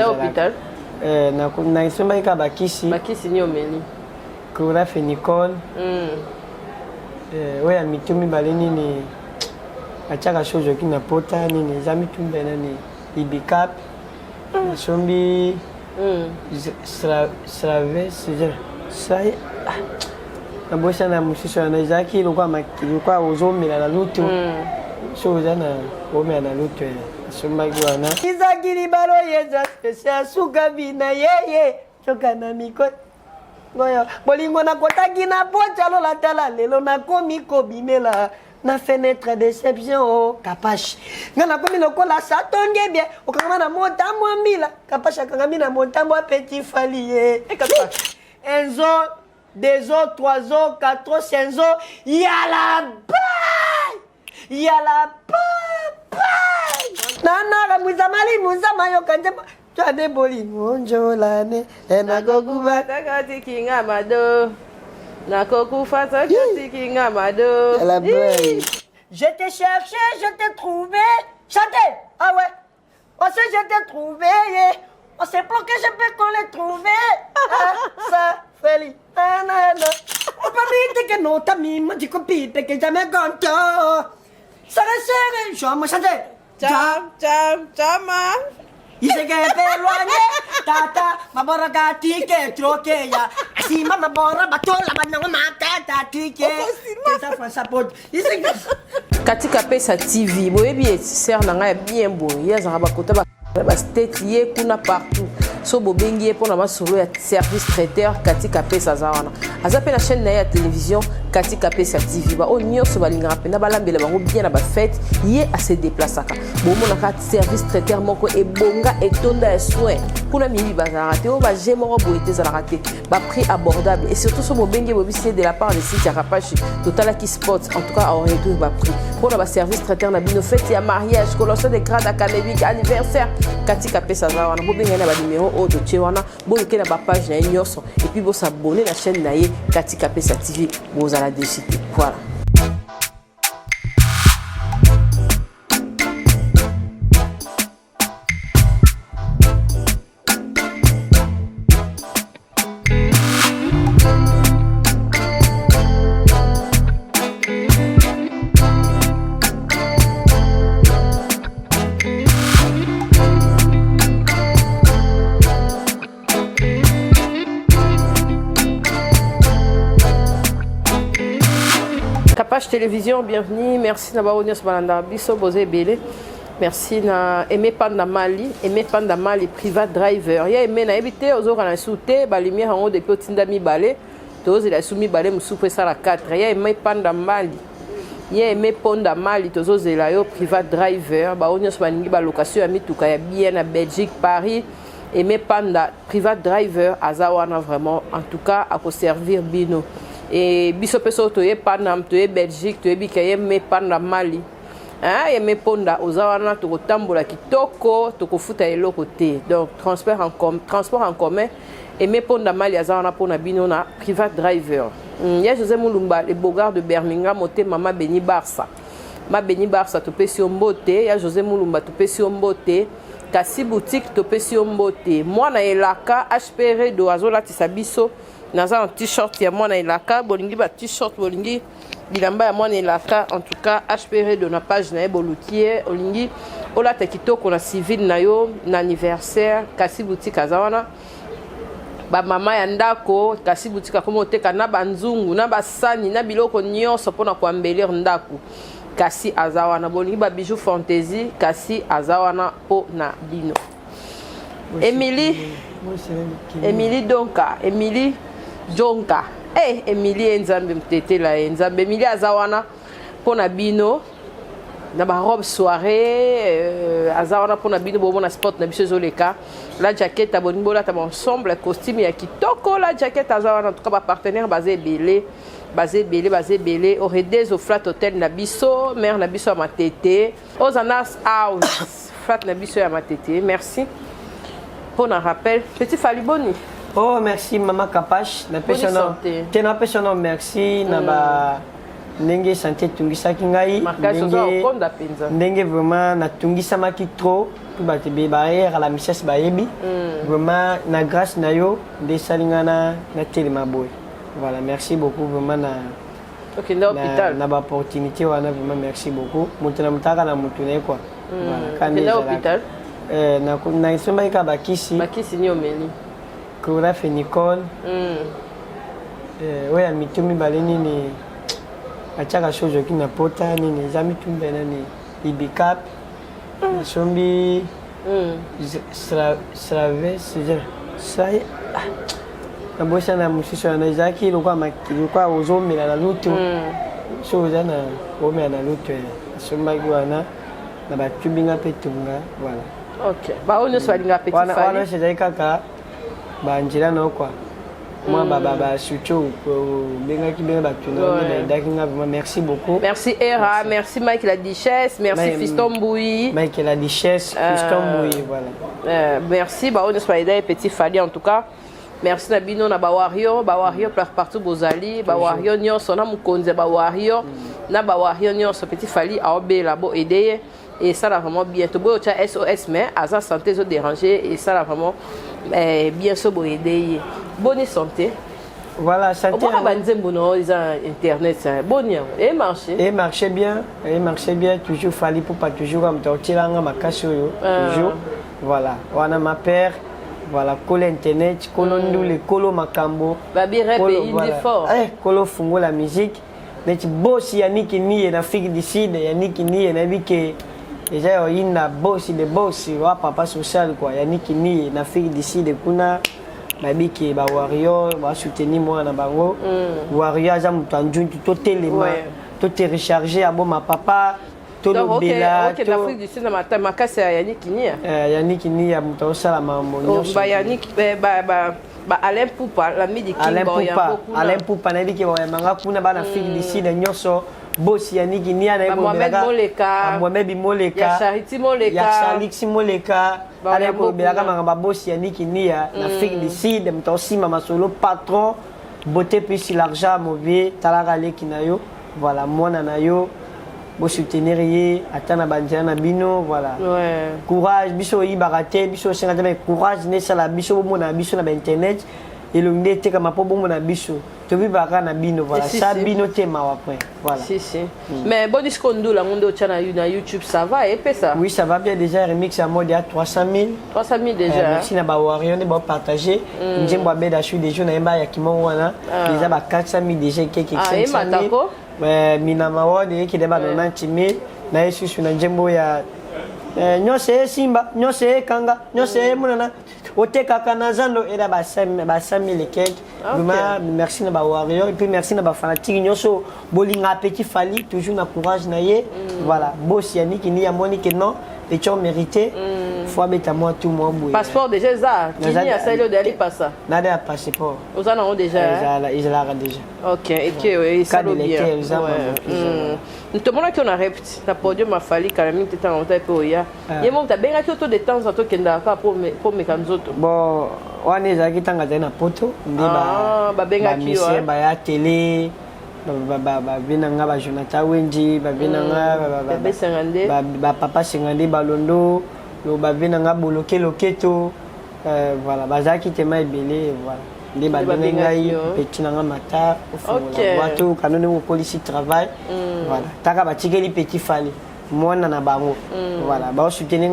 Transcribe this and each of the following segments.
hôpital na isombaki bakisi nyomeli Chloraphe Nicole oyo ya mitu mibale nini atiaka sojoki na pota nini eza mitu mibale nani ibicap nasombi nabosa na mosusu wana ezalaki lokwa ozomela na lutu so oza na omela na lutu nasombaki wana izaki libalo yeza spesial suka bina yeye soka na mikoi ngoyo bolingo nakotaki na pocha lola tala lelo nakomi kobimela na fenêtre déception o kapashi nga nakomi lokola satonge bien okangama na motambo ya mbila kapashi akangami na motambo ya petit falie enzo dezo troizo quatre cinzo yala nanaka mwizamali muzamayoka njema Tade boli monjolane enagokuba takati kinga mado nakokufa takati kinga mado. Je t'ai cherché, je t'ai trouvé. Chantez. Ah ouais. On sait je t'ai trouvé. On sait pas que je peux qu'on l'ait trouvé. Ça Feli. Nanana. On peut dire que non t'as mis mon petit copine que jamais content. Ça reste je vais chanter. Chama. Y se que peruane, tata, mabora gatike, troke ya. Si mama bora batola bananga mata tike. Ça fait ça pot. Y se que katika pesa TV boyebi ser na ngai bien boye yazanga bakota ba state ye kuna partout so bobengi ye pona masolo ya service traiteur katika pesa za wana aza pe na chaîne na ya télévision katika pesa TV ba onyoso balingaka pena balambela bango bien na ba fête ye a se déplaçaka bomona ka service traiteur moko ebonga etonda ya soin kuna mibi bazara te o ba jemo boye te za raté ba prix abordable et surtout so bobengi bobisi de la part de site ya Rapachi Total qui sport en tout cas en retour ba prix pour le service traiteur na bino fête ya mariage collation de grade académique anniversaire katika pesa za wana bobenga na ba numéro o to tchewana boyoke na ba page na nyoso et puis bo s'abonner na chaîne na ye katika pesa TV boza la décité voilà. Page télévision, bienvenue. Merci d'avoir venu sur Balanda Bisso Bosé Belé. Merci na Aimé Panda Mali, Private Driver. Ya Aimé na évité aux autres à souté, ba lumière en haut depuis Tinda mi balé. Tous il a soumis balé moussoupe ça la 4. Ya Aimé Panda Mali. Ya Aimé Panda Mali, tous aux elayo Private Driver. Ba on y a ba location à mituka ya bien à Belgique, Paris. Aimé Panda Private Driver azawana vraiment en tout cas à servir bino. Et biso peso toye Panam toye Belgique toye bikaye me panda Mali hein me ponda ozawana to tambola kitoko to kofuta eloko te donc transport en commun et me ponda Mali azawana pona bino na Private Driver ya José Mulumba le bogard de Birmingham moté mama Beni Barça ma Beni Barça to pesi ombote ya José Mulumba to pesi ombote kasi boutique to pesi ombote moi na elaka HPR do azola tisabiso naza un t-shirt ya mwana elaka bolingi ba t-shirt bolingi bilamba ya mwana elaka en tout cas HPR de na page na ebolukie olingi ola ta kitoko na civil na yo na anniversaire kasi boutique azawana ba mama ya ndako kasi boutique akomo teka na banzungu na basani na biloko nyonso pona ko embellir ndako kasi azawana bolingi ba bijoux fantaisie kasi azawana po na bino Emily Donka Emily Jonka Emilie Nzambe mtete la Nzambe Emilie azawana pona bino na ba robe soirée azawana pona bino bo na sport na biso zoleka la jaquette abonimbola ta ensemble costume ya kitoko la jaquette azawana en tout cas ba partenaire basé belé aurait des au flat hotel na biso mère na biso ya matete ozanas house flat na biso ya matete merci pour un rappel petit Faliboni Oh, merci Maman Kapash. Bonne santé. Tena personne merci na ba ndenge santé tungisaki ngai. Ndenge vraiment na tungisamaki trop tout ba tebe ba à la misses ba yebi. Vraiment na grâce na yo de salingana na telema boy. Voilà, merci beaucoup vraiment na OK, na hôpital. Na ba opportunité wana vraiment merci beaucoup. Mutuna mutaka na mutune quoi. Voilà, quand na hôpital. Na isomba ka bakisi. Bakisi ni omeli. Kura fe Nicole. Ouais, mitumi baleni ni achaka chose qui na pota ni ni zami tumbe na ni ibikap. Sombi strave c'est na bosa na musisho na Jackie lokwa ozomela na lutu. Chose na omela na lutu. Somba gwana na batubinga petunga voilà. OK. Ba on se balinga petit fali. Wana c'est kaka banjira na quoi. Moi baba sucho bengaki benga batuna ndaki nga vraiment merci beaucoup. Merci Era, merci Mike la Duchesse, merci Fiston Mbouyi. Mike la Duchesse, Fiston Mbouyi voilà. Merci ba on se balinga petit fali en tout cas. Merci na bino na ba Wario partout bozali, ba Wario nyonso na mukonze ba Wario na ba Wario nyonso petit fali a obela bo aider. Et ça là vraiment bien. Tout beau SOS mais à sa santé se déranger et ça là vraiment bien se beau aider. Bonne santé. Voilà, santé. On va dire bon internet ça bon et marché. Et marché bien, toujours fallu pour pas toujours comme tortilanga makaso toujours. Voilà, on a ma père. Voilà, colo internet, colo ndule, colo makambo. Babi rap pays fort. Colo fungo la musique. Mais boss Yannick ni en Afrique du Sud, Yannick ni en Afrique. Déjà il na boss de boss wa papa social quoi. Yannick ni en Afrique du Sud kuna babi ki ba warrior ba soutenir moi na bango. Warrior za mutanju to telema, to te recharger abo ma papa. OK, l'Afrique du Sud na makasi ya Yannick ni. Yannick ni ya muto sala mambo nyonso. Ba Yannick ba Alain Poupa la midi Alain Poupa na biki ba manga kuna ba na Afrique du Sud nyonso boss Yannick ni ana Mohamed Moleka ya Charity Moleka ya Salix Moleka ala ko belaka manga ba boss Yannick ni ya na Afrique du Sud muto sima masolo patron beauté plus l'argent mauvais talaka leki na yo voilà mona na yo bo soutenir ye atana banjana na bino voilà courage biso yi baraté biso senga te courage ne sala biso mo na biso na internet et le ndete kama po bo na biso to bi baka na bino voilà ça bino te ma après voilà si mais bon disco ndula ngondo chana na YouTube ça va et ça oui ça va bien déjà remix à mode à 300 000 déjà merci na ba warrior ne ba partager njembo abeda shu des jours na yamba ya kimongo wana déjà ba 400 000 déjà quelque 500 000 minama wode qui débat 90 000 na yesu na njembo ya nyose simba nyose kanga nyose munana oteka kana zando era ba 5 000 et quelques vraiment merci na ba warrior et puis merci na ba fanatique nyoso bolinga petit fali toujours na courage na ye voilà boss Yannick ni ya monique non et tu as mérité faut mettre moi tout moi boy passeport déjà ça qui a ça il d'aller pas ça nada passeport aux en ont déjà ils l'ont déjà OK et que ça va bien nous te montre qu'on a répété ta podium ma fali quand même tu t'en entends peu ya il monte ta benga tout de temps en tout kenda ka pour mes kanzoto bon on est aquí tanga na poto ndeba ba benga ki yo ba ya télé ba binanga ba Jonathan Wenji ba binanga ba papa singande balondo lo ba binanga boloke loketo voilà bazaki tema ebele voilà ndi ba benga yi petit nanga mata wato kanone ko police travail voilà taka ba tigeli petit fali mona na bango voilà ba soutenir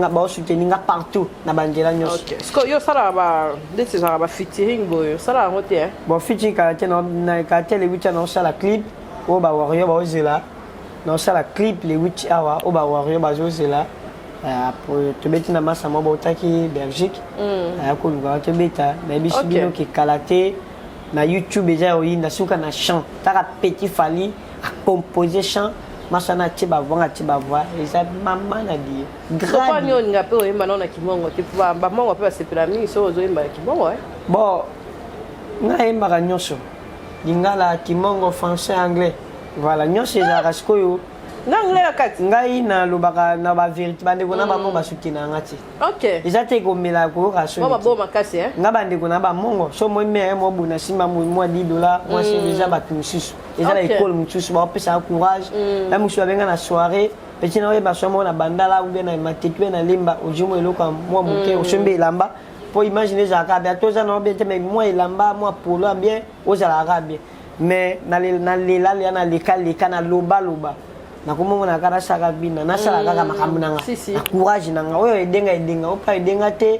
partout na banjela nyos OK sko yo sala ba detse sala ba featuring boyo sala ngote bon featuring ka tena na ka tele wicha na sala clip o ba warrior ba ozela na sala clip le 8 hours o ba warrior ba ozela pour te beti na masa mo ba otaki Belgique ko luga te beta na biso bino ki kalaté na YouTube déjà o yinda suka na chant taka petit fali a composer chant masana tiba voix et ça maman a dit grave ni on ngape o yimba na kimongo te ba mongo pe se plami so ozo yimba kimongo bon na yimba ka nyonso lingala kimongo français anglais voilà nyonso za rasko yo Nangle la kati. Ngai na lobaka na ba vérité bande ko na ba mo ba soutenir ngati. OK. Eza te ko mela ko ka so. Ba bo makasi hein. Nga bande ko na ba mongo so mo me mo bu na simba mo $10 moi c'est déjà ba tususu. Eza la école mususu ba pesa courage. La musu abenga na soirée. Petit na ba so mo na bandala ou bien na matikwe na limba ojumo eloko mo moke o sombe lamba. Pour imaginer Jacques bien tous en bien mais moi il lamba moi polo bien aux arabes mais na les là na les kana loba na komo na kana saka bina na sala kaka makambo nanga na courage nanga oyo edenga opa edenga te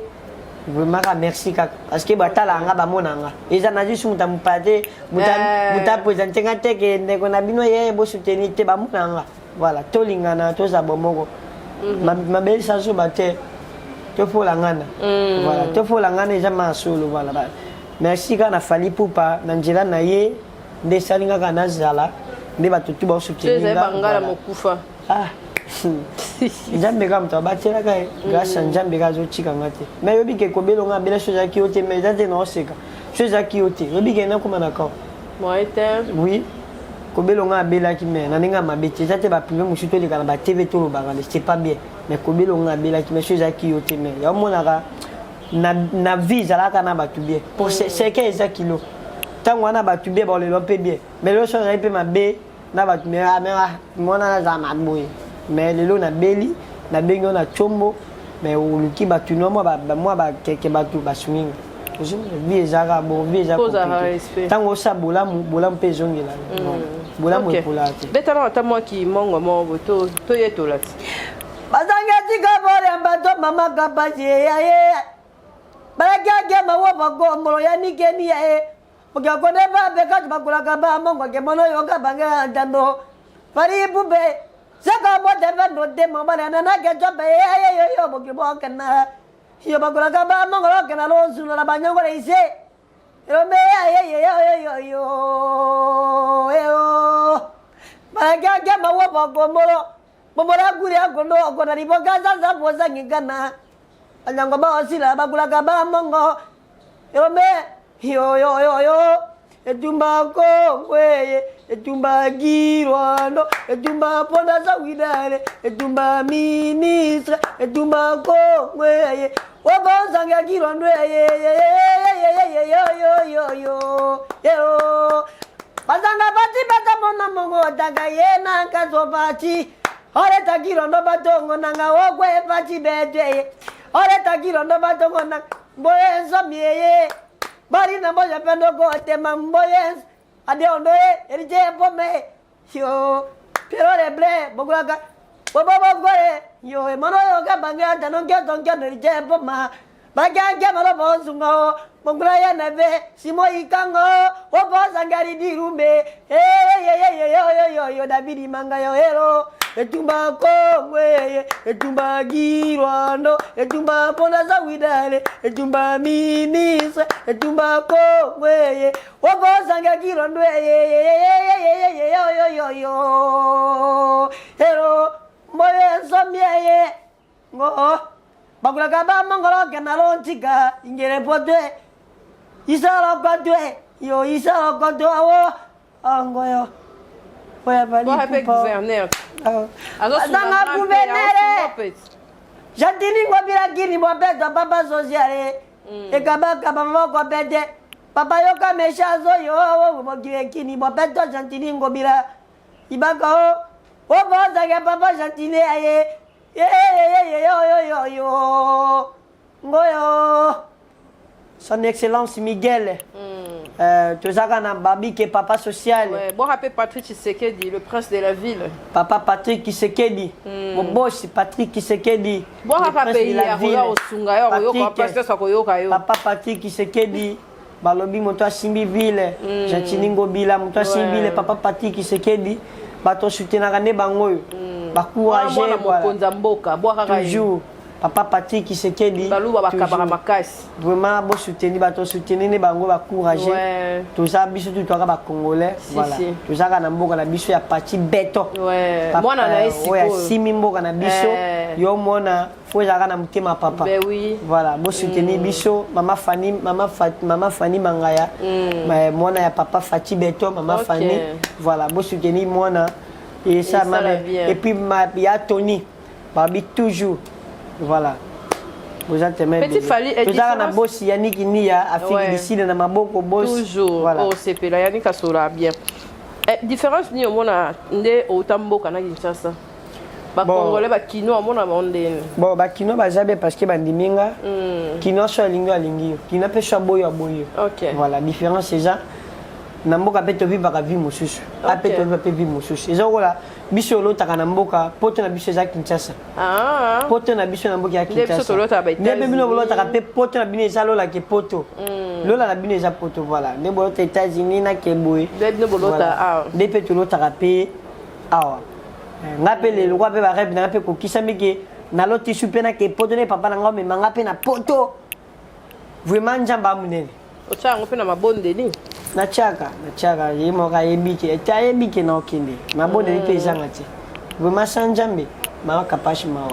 vraiment merci kaka parce que batala nga ba monanga eza na juste muta mupate muta présenter ngate ke ndeko na bino ye bo soutenir te ba monanga voilà tolingana toza bomoko ma belle sanso bate te faut la ngana voilà te faut la ngana eza ma solo voilà merci kana fali pupa na njela na ye de salinga kana zala nde batutu ba soutenir nga bangala mokufa Njambe kama mtabatela kai grâce njambe kazo chika ngate mais yobi ke kobelo nga bela chose ki ote mais zate na oseka chose ki ote yobi ke na kuma na ka moi était oui kobelo nga bela ki mais na ninga mabete zate ba privé musuto le kana ba TV to lo bangale c'est pas bien mais kobelo nga bela ki mais chose ki ote mais ya mona ka na visa la kana ba tu bien pour c'est que ça kilo tango wana ba tu bien ba le peu bien mais le chose pe ma be na ba tu mais mona za ma boy mais lelo na beli na bengo na chombo mais uluki batu no moi ba keke batu ba swing je vie ezaka bon vie ezaka tango sa bolamu pe zongela bolamu epola te betana ata moi ki mongo mo boto to yetola bazanga tika bore mbato mama kapaje ya ye baraka mawo bago molo ya nikeni ya e porque kone ba be ka bakula ka ba mongo ke mono yo ka banga dando pari bube Saka mo deva no de mama na ke jobe yo mo ki bo kana yo ba gola ka ba mo gola kana lo su na ba nyango le ise yo me yo ba ga ma wo ba go mo ra guri ago no go na ri bo ga za bo za ngana anyango ba osila ba gola ka ba mo yo me yo etumba kongwe etumba girwando etumba ponda sawidare etumba ministre etumba kongwe wabonza nga girwando yo bazanga bati bata mona mongo daga yena kazo bati ore tagirwando batongo nanga wogwe bati bedwe ore tagirwando batongo nanga boye nzamiye Bari na moja pendo go te mamboyes ade ondoe erije pome yo pero le ble bogulaga bobo gore yo mano yo ga banga danon ke don ke erije poma baga ke malo bozungo bogulaya nebe simo ikango obo sangari dirumbe yo David manga yo hero etumba kongwe etumba girwando etumba ponda zawidale etumba ministre etumba kongwe obo sanga girwando yo hero moye somye ngo bagula kaba mangolo kenalo chika ingere pote isaro kotwe yo isaro kotwe awo angoyo Bon, avec gouverneur. Alors, Jantini ngobira gini mwabeto papa sociale. Ekabaka mama kwapete. Papa yoka meshazo yo mokire kini mwabeto jantini ngobira. Ibaka o. Oboza ke papa jantini aye. Yo. Ngoyo. Son Excellence Miguel. Tu sais qu'on a Babi qui est papa social. Ouais, bon rappel Patrick Tshisekedi, le prince de la ville. Papa Patrick Tshisekedi. Mon boss Patrick Tshisekedi. Bon rappel la ville. Papa Patrick Tshisekedi. Balobi moto Simbi ville. Jantiningo bila moto Simbi ville papa Patrick Tshisekedi. Bato soutenir ne bango. Ba courager voilà. Toujours. Papa Patrick Tshisekedi vraiment bon soutenir bato soutenir ne bango ba courager tout ça biso tout toka ba congolais voilà tout ça kana mboka na biso ya parti beto mwana na esi ya simi mboka na biso yo mona faut za kana mutema papa voilà bon soutenir biso mama Fanny Mangaya mais mona ya papa Fati Beto mama Fanny voilà bon soutenir mona Et ça et puis il y a Tony, Babi toujours. Voilà. Vous êtes Petit Fally est différent. Vous avez un boss Yannick Nia, Afrique du Sud, dans ma beaucoup boss. Toujours. Voilà. Oh, c'est là Yannick Assola bien. Différence ni au monde ndé autambo kana Kinshasa. Ba Congolais ba kino au monde monde. Bon ba kino ba zabe parce que bandiminga. Kino so lingo lingi. Kino pe so boyo boyo. OK. Voilà, différence c'est ça. Namboka pe to vi ba vi mususu. Ape to pe vi mususu. Ezo kola biso lo taka namboka poto na biso za Kinshasa. Ah. Poto na biso namboka ya Kinshasa. Biso to lo ta ba. Ndebe bino lo taka pe poto na bino za lo la ke poto. Lola na bino za poto voilà. Ndebo lo États-Unis na ke boy. Ndebe bino lo ta ah. Ndebe to lo taka pe awa. Ngapele lo kwa pe ba rêve na pe ko kisami ke na lo ti super na ke poto ne papa na ngome manga pe na poto. Vraiment njamba munene. Ocha ngope na mabonde ni. Na chaka yemo ka yebike eta yebike na okende mabonde ni pesa ngati vraiment sans jambe ma kapashi mao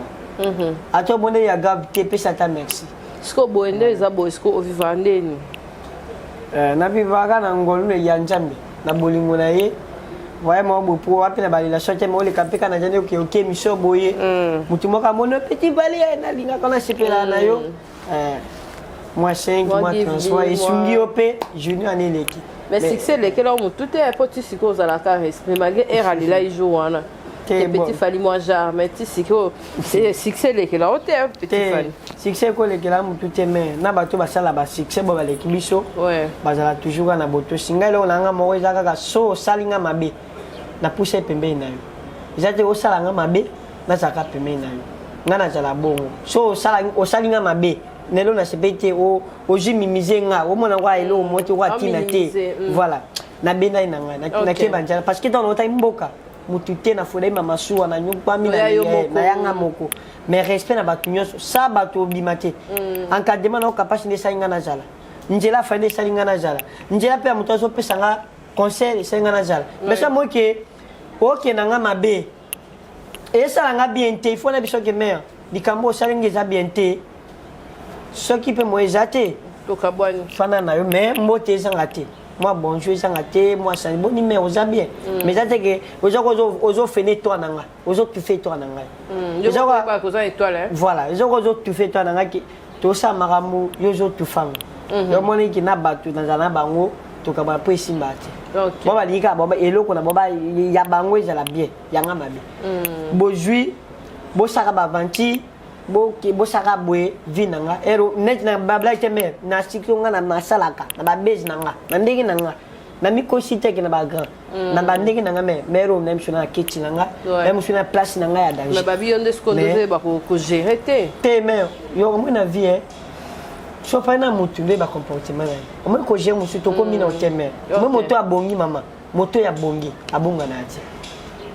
ato bonde ya gab te pesa ta merci sko bonde za bo sko ovivande ni na vivaka na ngolu ya njambe na bolingo na ye waye mo bopo wapi na bali la sote mo le kapeka na jane oke miso boye mutu moka mono Petit Fally na linga kona sepela na yo moi 5 moi transfert et sungi opé junior aneleki mais succès lesquels ont tout est petit siko za la caresse mais malgré era lila ijo wana Petit Fally moi jamais petit siko c'est succès lesquels ont Petit Fally succès ko lesquels ont tout est mais na bato ba sala ba succès bo ba leki biso ouais bazala toujours na boto singa lo nanga mo ezaka ka so salinga mabe na pousse pembe na yo ezate o salanga mabe na zaka pembe na yo ngana zala bongo so salinga mabe nelo na sepete o jimimize nga o mona kwa elo moti kwa tina te voilà na bena ina nga na ke banjala parce que dans l'autre mboka mutute na foda mama suwa na nyukwa mina na yanga moko mais respect na batu nyonso sa batu bimate encadrement na capacité de salinga na jala njela fa de salinga na jala njela pe muto so pesa nga conseil salinga na jala mais ça moi que OK na nga mabe et ça nga bien te il faut na biso que mère dikambo salinga za bien te ce qui peut moi exater to kabwani fana na yo mais mbote ezanga te moi bonjour ezanga te moi ça bon numéro za bien mais ça c'est que ozo fene toi nanga ozo tu fais toi nanga yo ba ko za étoile voilà ozo tu fais toi nanga ki to sa maramu yo zo tu fang yo moni ki na batu na zana bango to ka ba po simba te OK baba lika baba eloko na baba ya bango ezala bien yanga mabe bojui bo saka ba vanti bo saka boye vinanga ero net na babla teme na sikonga na masalaka na ba base nanga na ndenge nanga na mikosite ke na ba grand na ba ndenge nanga mero na msuna na kitchen nanga même sur na place nanga ya danger na babi onde skondoze ba ko gérer te mais yo mo na vie so pa na mutu nde ba comportement na mo ko gérer musu to ko mina oteme mo moto abongi mama moto ya bongi abonga na ati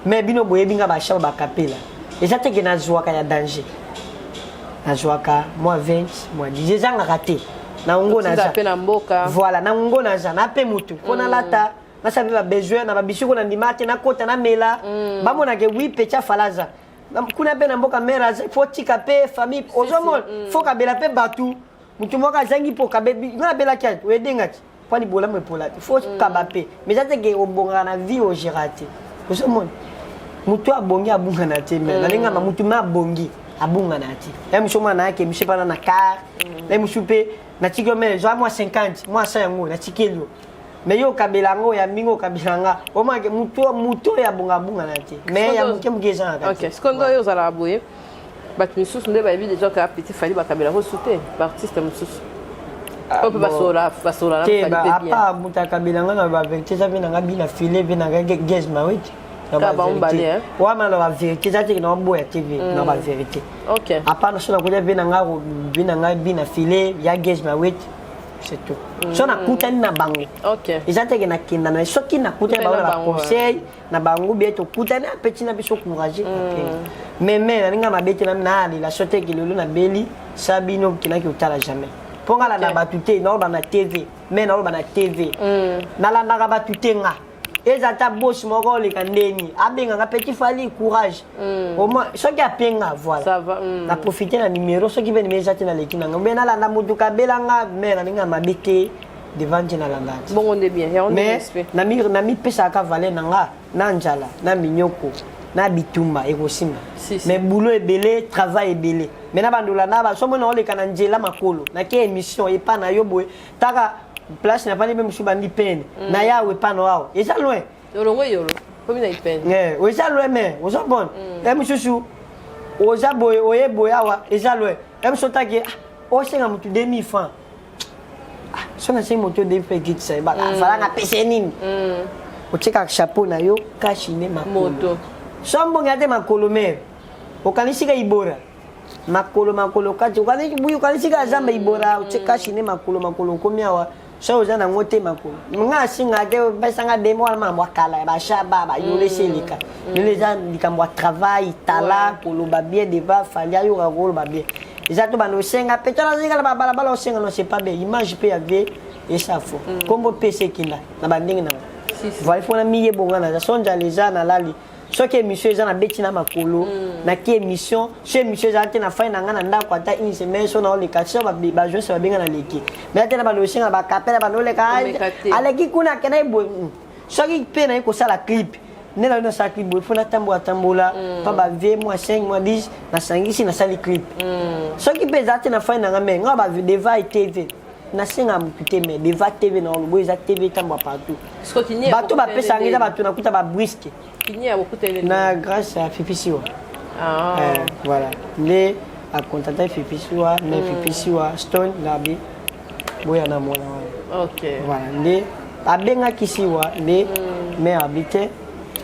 mais bino boye binga ba shaba ba kapela ezate ke na zwaka ya danger na zwaka moi 20 moi 10 ezanga raté na ngo na za pe na mboka voilà na ngo na za na pe mutu kona lata na sabe ba besoin na ba bisuko na ndimate na kota na mela ba mona ke wi pecha falaza kuna pe na mboka mera faut tika pe famille ozomol faut kabela pe batu mutu moka zangi po kabebi ngana bela kya wedengati pani bola me pola faut kabape mais ça te ke obonga na vie au girate ozomol mutu abongi abunga na te mais na linga mutu ma bongi abunga na ti em choma na ke mshipa na car em chupe na tikyo me zo moi 50 moi 100 yango na tikelo mais yo kabela ngo ya mingo kabela nga o ma ke muto ya bunga na ti mais ya muke mugeza na OK skondo yo za la boye bat misusu nde ba bi déjà ka Petit Fally ba kabela ko souté ba artiste misusu on peut pas sola te ba apa muta kabela nga na ba vérité ça vient nga bi na filet vient nga gez ma wit ouais mais la vérité c'est que non boya TV non la vérité OK à part ça na ko vient nga bi na filet ya gez ma wit c'est tout so na kutani na bango OK ezate ke na kinda na soki na kutani ba conseil na bango bieto kutani petit na biso courage mais na nga mabeti na la sote ke lelo na beli sabino kinaki utala jamais ponga la batute na ba na TV mais na ba na TV na la na batute nga ezata boss moko le kandeni abenga nga Petit Fally courage au moins soki apenga voilà ça va na profiter na numéro soki ben numéro ezati na leki na ngombe na la mudu kabela nga mais na nga mabete devant Dieu na langati. Bon, on est bien. On mais respect. nami pesa ka valer nanga na njala na minyoko na bitumba ekosima. Mais boulot ebele, travail ebele. Mais na bandula na ba somo na ole kana njela makolo. Na ke émission e pa na yo boy. Taka place na pas les mêmes bandi peine. Na ya we pa no ao. Et ça loin. Yolo yolo. Comme il a peine. Oui, ça loin mais, on s'en bon. Et monsieur chou. Oza boy, oye boy awa, et ça loin. Et monsieur taki, o senga mutu 2000 francs. So na senga mutu 2000 francs kitsa, ba fala na pese nini. O cheka chapeau na yo, kashine makolo. Sombo ngate makolo me. O kanisika ibora. Makolo kati, o kanisika zamba ibora, o cheka kashine makolo komi awa. So oza na ngote makolo. Nga singa ke basanga demo alma mwakala ba shaba ba yole selika. Yole za likamwa travail tala koloba bien deva falia yo koloba bien. Exacto ba no senga petala zinga ba bala senga no c'est pas bien. Image pe ave et ça faux. Kombo PC kinda na bandingi na. Voilà faut na miye bonga na sonja les gens na lali. So que monsieur za na betina makolo na ki émission chez monsieur za na fa na ngana ndako ata une semaine so na ole katsa ba je se ba benga na leki mais ata ba losinga ba kapela ba ole ka aleki kuna kena ibo so ki pe na ko sala clip ne la na sa clip bo fona tambola pa ba 20 mois 5 mois 10 na sangisi na sali clip so ki pe za na fa na ngame ngaba deva TV na singa mukute me deva TV na olobo za TV tambo partout bato ba pesa ngeza bato na kuta ba brisque na grâce à Fifi Siwa. Voilà. Les a contacté Fifi Siwa, mais Fifi Siwa Stone Labi. Boya na mona. OK. Voilà. Les a benga kisiwa, les mais habité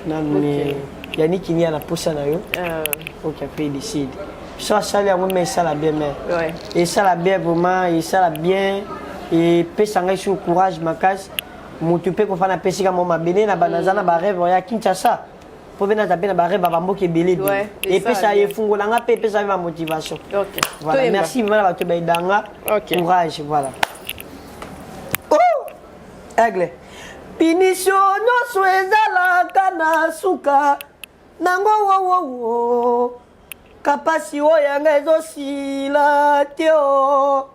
na ne yani kinia na posa na yo. OK, fait décide. Ça ça moi mais ça la bien mais. Ouais. Et ça la bien vraiment, et ça la bien et pesa ngai sur courage makas. Mutu pe ko fana pesika mo mabene na banazana ba rêve ya Kinshasa. Pour venir taper na ba rêve ba mboke belé. Et pe ça yefungola nga pe ça va motivation. OK. Voilà, merci vraiment ba to ba idanga. Courage, voilà. Oh! Aigle. Pinisho no swezala kana suka. Nango wo. Kapasi o yanga ezo sila tio.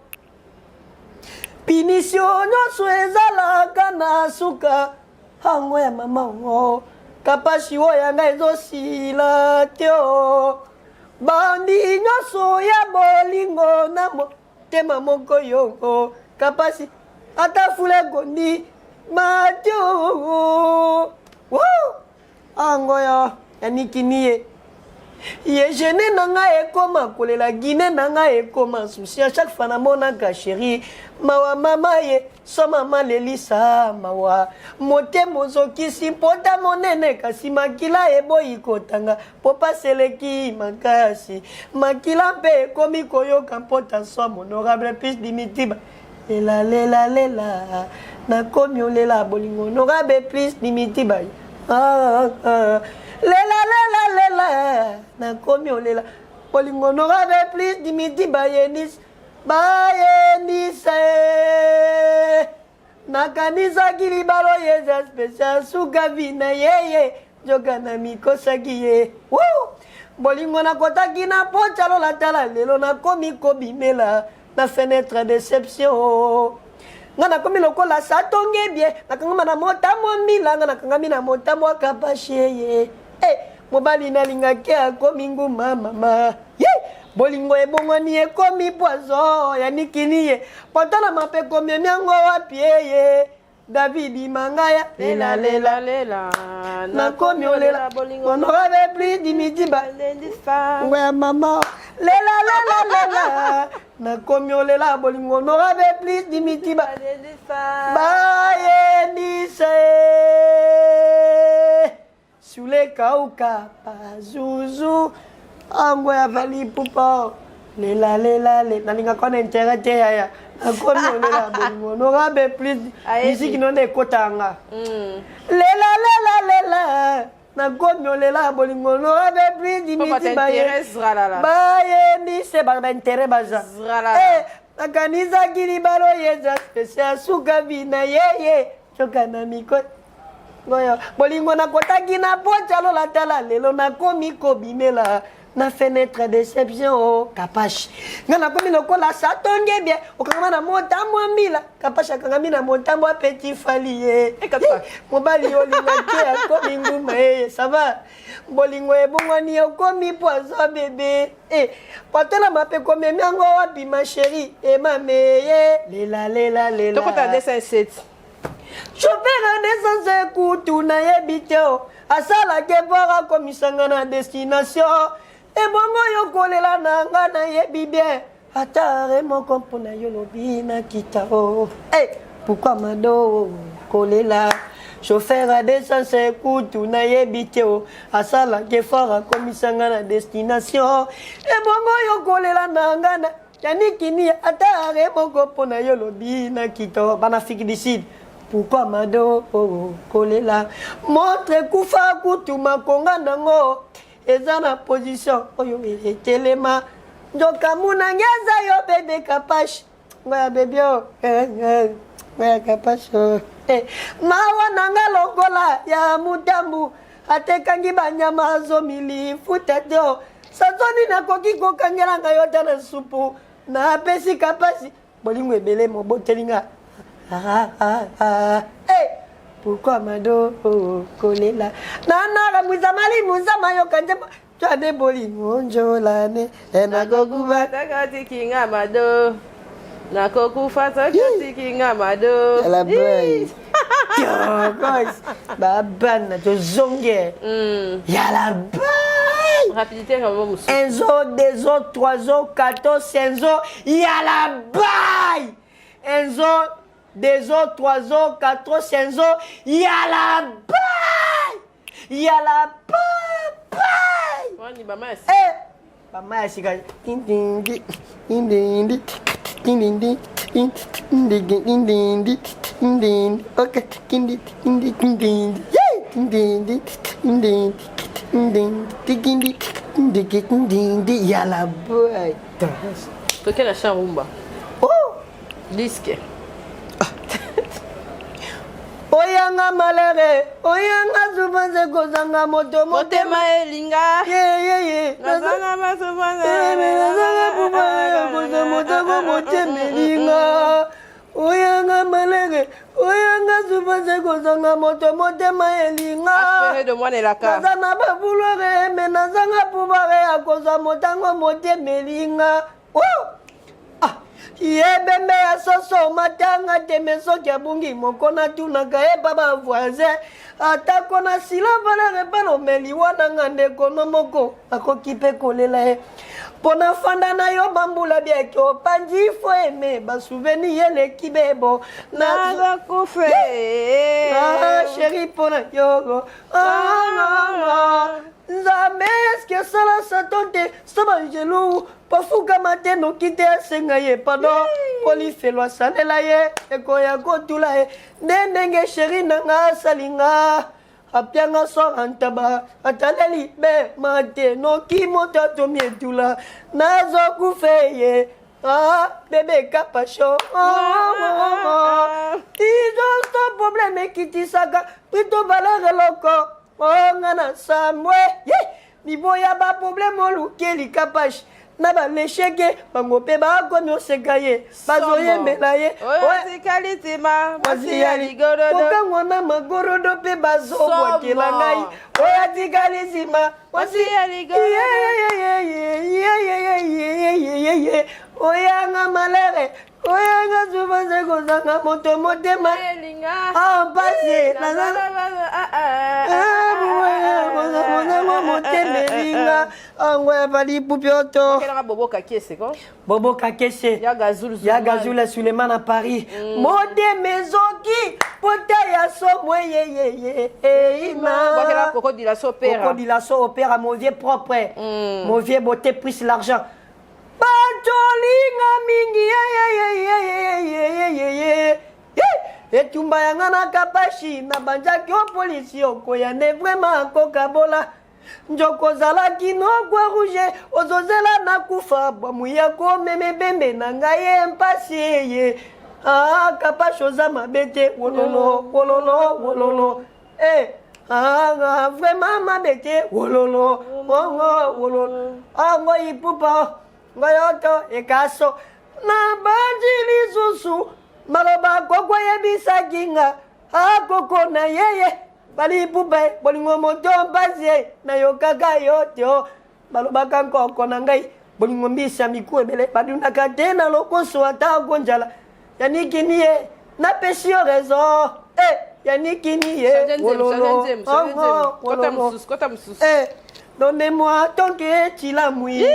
Pinisio nyonso ezalaka na suka hango ya mama ngo kapashi oyo nga ezosila te o bandi nyonso ya bolingo na motema moko yongo kapasi ata fule gondi matio hango ya nikiniye ye gene nanga ekoma kolela Guinée nanga ekoma souci à chaque fois na monaka chérie mawa mama ye so mama lelisa mawa motema ozokisi mpota monene kasi makila eboyi kotanga po paseleki makasi makila mpe ekomi koyoka mpota so honorable plus dimitiba lela nakomi olela bolingo honorable plus dimitiba lela na komi olela bolingo norabe please dimiti bayenis na kanisa kilibalo yeza special sugavi na yeye joka na mikosaki ye bolingo na kotaki na pocha lola tala lelo na komi kobimela na fenêtre déception ngana komi lokola satonge bien nakangama na motamo mbila ngana kangami na motamo akapasheye mobali nalingaki akomi nguma mama bolingo ebongoni ekomi poison ya nikini ye potala mape komi miango wapi ye David mangaya lela nakomi olela bolingo no ave plus dimiti ba ngwa mama lela nakomi olela bolingo no ave plus dimiti ba Sule kauka pazuzu angwe avali pupa lela nalinga kona interete ya akomi olela bolingo no rabe plus musique non ekotanga lela nakomi olela bolingo no rabe plus dimiti baye ni se ba intérêt baza nakanisa kilibalo yeza spécial sukavi na yeye choka na miko ngoyo bolingo na kotaki na pocha lola tala lelo nakomi kobimela na fenêtre déception oh Kapache ngana komi lokola satonge bien okanga na motambo mbila Kapache akanga na motambo petit falier mobali olinga te akomi nguma ça va bolingo ebongwani okomi poison bébé patela mape komi miango wapi ma chérie mame lela tokota 207 chauffeur descend kutu na yebiteo asala ke para komisanga na destination ebongo yokolela nanga na yebi bien atare moko mpona yo lobi na kitao pourquoi mado kolela chauffeur a descend kutu na yebiteo asala ke para komisanga na destination ebongo yokolela nanga na yanikini atare moko mpona yo lobi na kitao banafiki du sud. Pourquoi mado kolela montre kufa kutuma konga nango eza na position oyo etelema ndoka muna ngeza yo bebe Kapache ngoya bebe yo ngoya Kapache mawa nanga lokola ya mutambu atekangi banyama azomili futa teo sazoni nakoki kokangela nga yo ta na supu na apesi Kapache bolingo ebele mobotelinga pourquoi mado kolela nana muza mali muza mayo kanje twade boli monjolane nakokufa takati kinga mado nakokufa takati kinga mado la boy guys babana to zonge ya la boy rapidité comme ça un zo deux zo trois zo 14 5 zo ya la boy un zo 2 ans, 3 ans, 4 ans, 5 ans, il y a la baille! Il y a la baille! Maman, c'est quoi? Il y a la baille! Pour quelle achat rumba? Oh! Disque. Oyanga malere, oyanga zubanze kozanga moto motema elinga nazanga masofanga nazanga pupaya koza motango motema elinga oyanga malere, oyanga zubanze kozanga moto motema elinga nazanga babulore me nazanga pupare ya koza motango motema elinga yebembe ya soso matanga teme soki abungi moko natunaka ye pa bavoisin atako na sila valere mpe lomeli wana nga ndeko no moko akoki mpe kolela ye mpo na fanda na yo bambula biaki opanzi fo eme basouvenir eleki bebo nazakufe sheri mpo na yo nzambe eske esala sato te so bangelou pafukama te noki te asenga ye pardon polifelo asalela ye ekoya kotula ye nde ndenge sheri nanga asalinga apianga sora ntaba ataleli be mate noki moto atomi etula nazokufe ye bebe Kapache izo sto probleme ekitisaka plutôt valeur eloko ngana samwe liboya ba problème olukeli Kapache na balesheke bango mpe bakomi oseka ye bazoyembela ye kokango na magorodo mpe bazobwakela ngai oyo atikali nsima oyanga malere oyanga zubanze kozanga moto motema mpasi kozanga motema elinga ango ya balipupi oto bobo kakese ya gazula suleiman à Paris modeme ezoki pota ya somwe Cocodilaso opéra mon vieux propre mon vieux beauté prise l'argent Batolinga mingi etumba yanga na Kapache na banjaki o polisi okoya ne vraiment kokabola njoko zalaki no kwa rouge ozozela na kufa bamuya ko meme bembe na ngai mpasi ye Kapache oza mabete wololo Vraiment mabete wololo wololo ngo ipupa ngo yoto ekaso na banjili susu maloba koko yebisa kinga akoko na yeye bali ipupa bolingo moto bazie na yokaka yoto maloba kankoko na ngai bolingo mbisa miku ebele badunaka te na lokoso ata konjala yaniki niye na pesio raison yaniki niye wololo donnez-moi ton que la mouille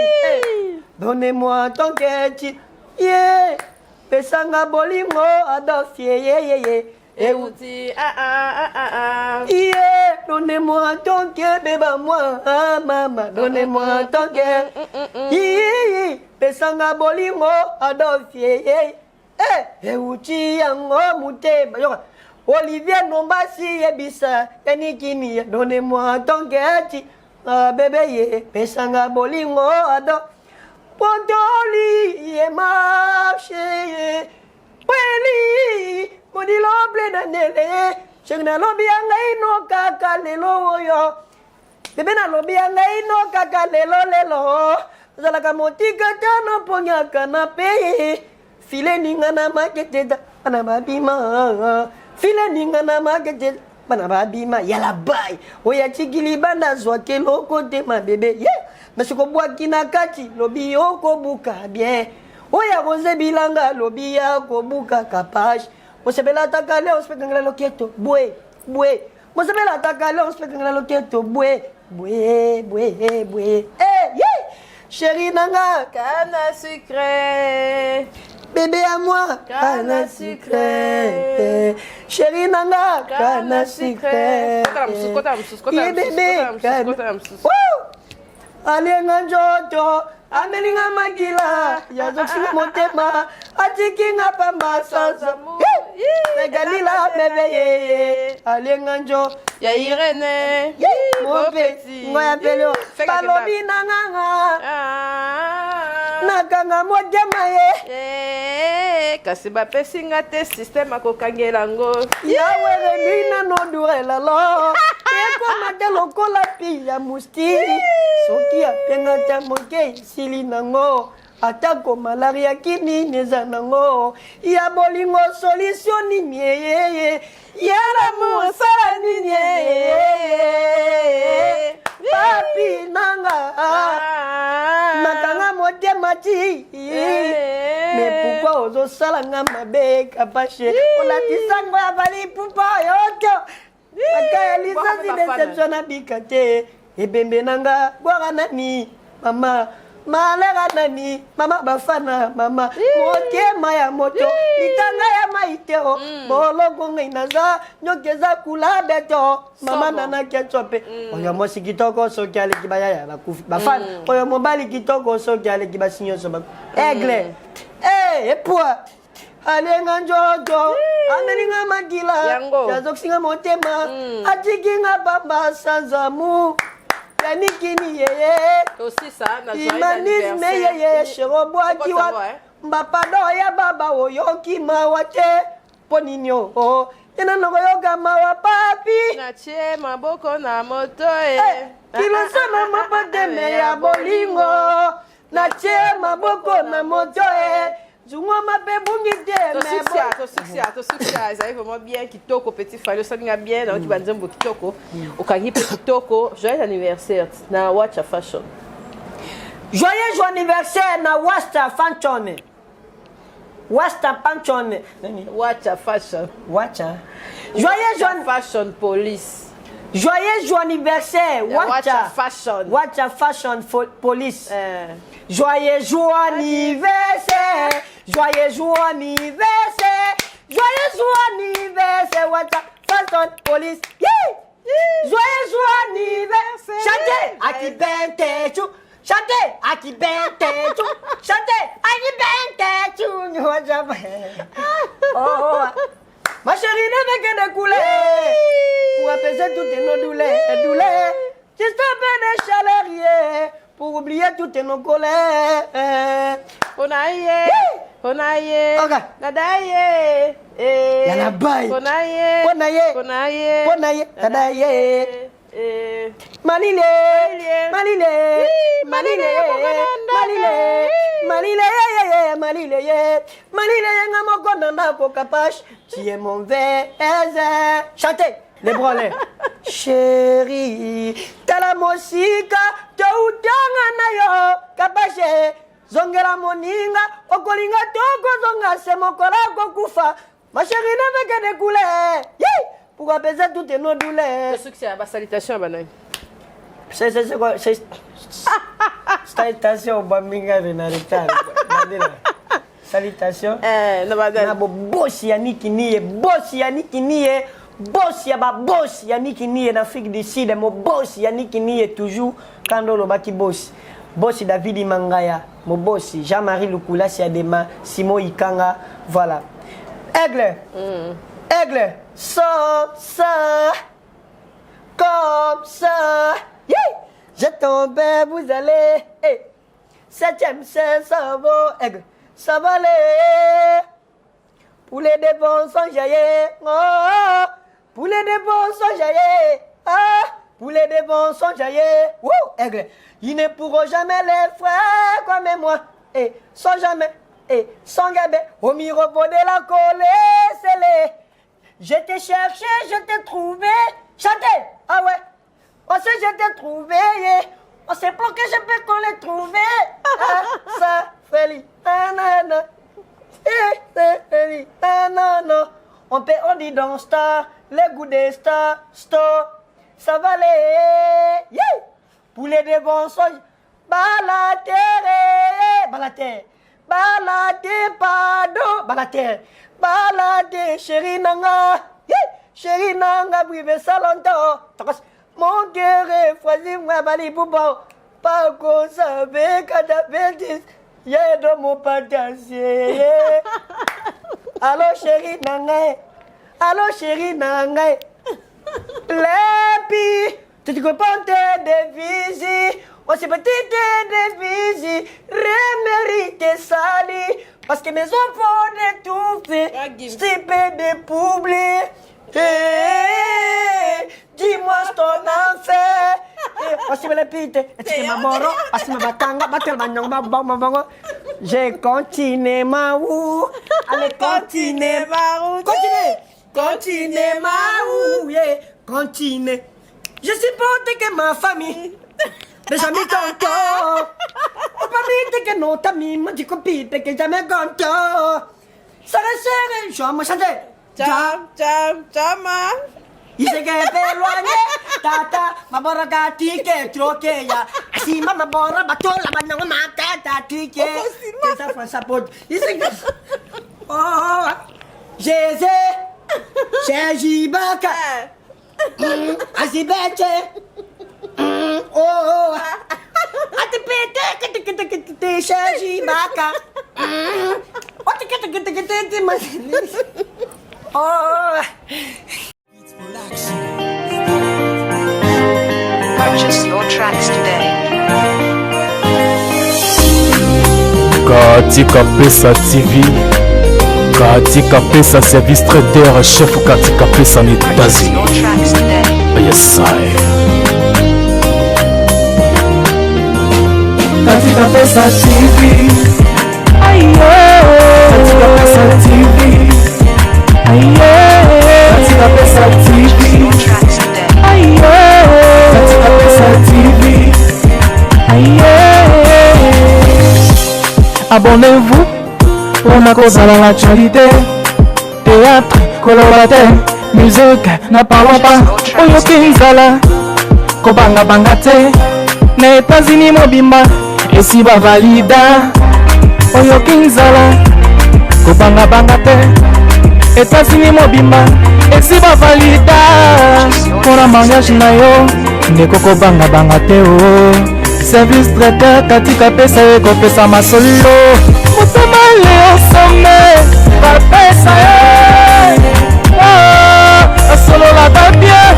donnez-moi ton que pesanga bolingo adofie Euti donnez-moi ton que beba moi mama donnez-moi ton que pesanga bolingo adofie euti yango mutema yoka Olivier Nombasi ebisa yanikini donnez-moi ton que bébé pesanga bolingo ado Pontoli ye marché Peli modilo ble danele Chegna lobi angai no kaka lelo yo Bebe na lobi angai no kaka lelo Zalaka motika tano ponya kanape File ninga na makete da Anababima File ninga na makete Banababima yala bay Oya chikili banda zwake loko te ma bebe Masiko bwa kina kati lobi yoko buka bien Oya goze bilanga lobi yako buka kapash Mosebela takale ospekangala loketo bwe Mosebela takale ospekangala loketo bwe Chérie nanga Canne sucré Bébé à moi, canne sucré. Chérie nanga, canne sucré. Bébé, allez nganjoto, amelinga magila, yazoksina motema, atikinga pamba sasa. Galila bébé, allez nganjo, ya Irene, mon petit, ngoya pelo, balobi nanga. Nakanga mojama kasi bapesi nga te système akokangela ngo yawe relina nodurela lo ekoma te lokola pi ya mustiri soki apenga ta moke esili nango atako malaria kinini eza nango ya bolingo solution nini ya lamour sala nini papi nanga nakanga motema ti mais pourquoi ozosala nga mabe kapache olatisango ya bali pupa yoto akaya lisasi deception abika te ebembe nanga bwaka nani mama malera nani mama bafana mama motema ya moto litanga ya maitero boloko ngai naza nyokeza kula beto mama nana ketsope oyo mosi kitoko soki aleki bayaya bakufi bafana oyo mobali kitoko soki aleki basinyoso aigle epwa alenga njojo amelinga magila yazoksinga motema atikinga bamba sanzamu yanikini yeye imanisme yeye sherobwaki wa mbapado ya baba oyoki mawa te po nini o ena nokoyoka mawa papi natie maboko na moto kilosana mapateme ya bolingo natie maboko na moto Zungo mabe bungi to succès ezali vraiment bien kitoko petit fali osalinga bien na oki banzembo kitoko okangi pe kitoko joyeux anniversaire na Watcha Fashion joyeux anniversaire na Watcha Fashion Watcha Fashion joyeux Fashion Police joyeux anniversaire Watcha Fashion Police joyeux anniversaire Watcha Fashion Police joyeux anniversaire chantez aki bente chu chantez aki bente chu Watcha oh ma chérie ne que de couleur pour apaiser toutes nos douleurs juste un peu de chaleur pour oublier toutes nos colères on Konaye. Okay. Dadaye. Yana bay. Konaye. Konaye. Konaye. Konaye. Dadaye. Malile. Malile. Malile. Malile. Malile. Malile. Ngamo konanda ko kapash. Tu es mon verre. Chantez. Les branlés. Chérie, t'as la musique, t'as ou na yo, kapache, zongera moninga, okolinga toko zonga, c'est mon collègue kufa. Ma chérie ne veut que des couleurs. Pour apaiser toutes nos douleurs. Le succès, ma salutation à Banoï. C'est quoi? C'est. Salutation au Baminga de Naritane. Salutation. Na boss Yannick Niye, boss Yannick Niye. Boss Yaba boss Yannick Niye en Afrique du Sud, mon boss Yannick Niye toujours quand on baki boss. Boss David Mangaya, mon boss Jean-Marie Lukula Siadema, Simon Ikanga, voilà. Aigle. Aigle. Ça comme ça. Yeah. Je tombe, vous allez. Hey. Septième, c'est ça va. Aigle. Ça va aller. Poulet de bon sang jaillir. Oh. Poulet de bon sang jaillir. Ah. Poulet de bon sang jaillir. Wouh. Aigle. Ils ne pourront jamais les frères comme moi. Et sans jamais. Et sans gabé. Au mirobo de la colère, c'est les. Je t'ai cherché, je t'ai trouvé. Chantez. Ah ouais. On sait, je t'ai trouvé. Yeah. On sait pas que je peux qu'on les trouver. Ah, ça, Feli. Nanana. Feli. Nanana. On dit dans Star. Les goûts des stars. Store. Ça va aller. Yeah. Poulet de bon songe. Balater. Balater. Balater, pardon. Balater. Balade, chérie Nanga. Chérie Nanga, vive ça longtemps. Mon cœur est foisé, moi, Bali Bouba. Pas qu'on savait qu'à ta bêtise, il y a dans mon patassier. Allô, chérie Nanga. Allô, chérie Nanga. Lépi, tu te comprends des visites. On s'est petit des visites. Rémérité sali. Parce que mes enfants d'étouffer, stipé de poubler. Dis-moi ton enfer. Parce que la pite, j'ai continué ma roue. Allez, continuez ma roue. Continuez ma roue. Continuez. Je supporte que ma famille. Mes amis contents. On peut dire que notre ami m'a dit qu'on pite que jamais content. Ça reste je vais chanter. Chama. Il s'est éloigné. Tata, ma borra tique, troqué ya. Si ma borra batola, ma non ma tata tique. Que ça fait sa pote. Il s'est oh, Jésus, c'est Jibaka. Azibete. Oh, ate pete, Shaji Baka. What the oh. Purchase your tracks today. Katika Pesa TV, Katika Pesa Service Trader, chef Katika Pesa en États-Unis. Your tracks today. Yes, I. Katika Pesa TV, Katika Pesa TV, Katika Pesa TV, Your tracks today. Katika Pesa TV. Abonnez-vous pour ma cause à l'actualité. Théâtre, colorataire, musique, n'en parlons pas. Oyo Kinzala, Kobanga Bangate, na États-Unis mobimba. Et si ba valida Oyo Kinzala Kobanga bangate États-Unis mobimba Et si ba valida Kona mariage na yo Ndeko kobanga bangate o Service traiteur Katika Pesa eko pesa masolo Motema leo some Ba pesa Asolo la babie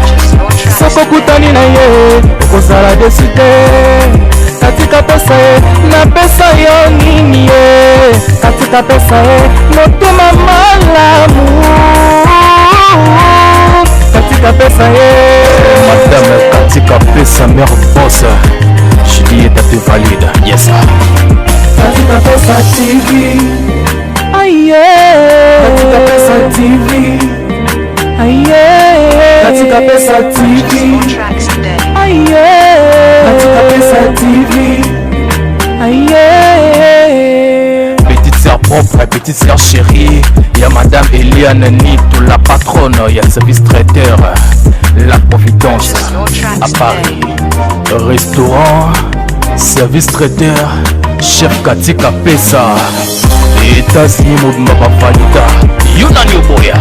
Soko kutani na ye Kozala desite Katika katika pesa napesa yo nini katika pesa motema malamu katika pesa Madame katika pesa mère boss Juliette te valide, yes. Katika pesa TV, aye. Katika pesa TV, aye. Katika pesa TV, More tracks today. aye. Katika pesa TV, aye. Petite sœur propre, petite sœur chérie. Y'a Madame Eliane Nito, la patronne. Y'a le service traiteur, la Providence à Paris. Restaurant, service traiteur, chef katika pesa. États-Unis mobimba bavalida Yuna Nyoboya.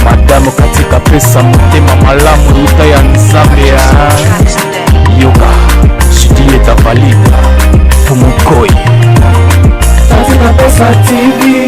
Madame katika pesa motema malamu luta ya nzambe ya Tracks today. yoga. Juliette valide Pumukoi. Katika pesa TV,